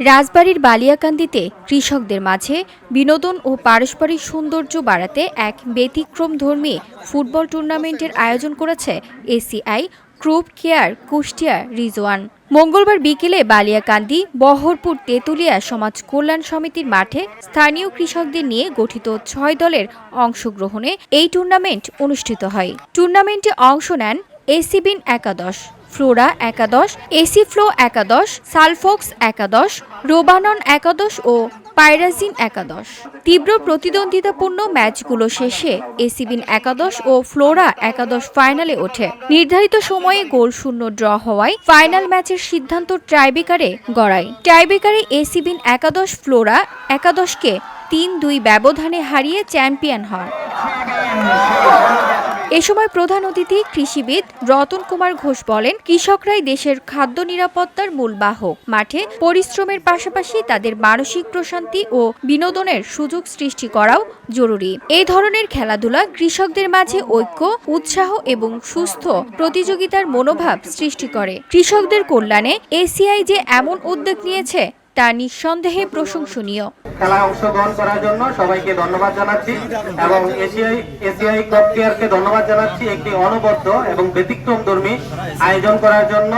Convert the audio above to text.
রাজবাড়ীর বালিয়াকান্দিতে কৃষকদের মাঝে বিনোদন ও পারস্পরিক সৌন্দর্য বাড়াতে এক ব্যতিক্রমধর্মী ফুটবল টুর্নামেন্টের আয়োজন করেছে এসিআই ক্রুপ কেয়ার কুষ্টিয়া রিজওয়ান। মঙ্গলবার বিকেলে বালিয়াকান্দি বহরপুর তেতুলিয়া সমাজ কল্যাণ সমিতির মাঠে স্থানীয় কৃষকদের নিয়ে গঠিত ৬ দলের অংশগ্রহণে এই টুর্নামেন্ট অনুষ্ঠিত হয়। টুর্নামেন্টে অংশ নেন এসিবিন একাদশ, ফ্লোরা একাদশ, এসিফ্লো একাদশ, সালফক্স একাদশ, রোবানন একাদশ ও পাইরাজিন একাদশ। তীব্র প্রতিদ্বন্দ্বিতাপূর্ণ ম্যাচগুলো শেষে এসিবিন একাদশ ও ফ্লোরা একাদশ ফাইনালে ওঠে। নির্ধারিত সময়ে গোলশূন্য ড্র হওয়ায় ফাইনাল ম্যাচের সিদ্ধান্ত টাইব্রেকারে গড়ায়। টাইব্রেকারে এসিবিন একাদশ ফ্লোরা একাদশকে ৩-২ ব্যবধানে হারিয়ে চ্যাম্পিয়ন হয়। এ সময় প্রধান অতিথি কৃষিবিদ রতন কুমার ঘোষ বলেন, কৃষকরাই দেশের খাদ্য নিরাপত্তার মূল বাহক। মাঠে পরিশ্রমের পাশাপাশি তাদের মানসিক প্রশান্তি ও বিনোদনের সুযোগ সৃষ্টি করাও জরুরি। এই ধরনের খেলাধুলা কৃষকদের মাঝে ঐক্য, উৎসাহ এবং সুস্থ প্রতিযোগিতার মনোভাব সৃষ্টি করে। কৃষকদের কল্যাণে এসিআই যে এমন উদ্যোগ নিয়েছে তা নিঃসন্দেহে প্রশংসনীয়। খেলায় অংশগ্রহণ করার জন্য সবাইকে ধন্যবাদ জানাচ্ছি এবং এসিআই ক্রপ কেয়ারকে ধন্যবাদ জানাচ্ছি একটি অনবদ্য এবং ব্যতিক্রমধর্মী আয়োজন করার জন্য।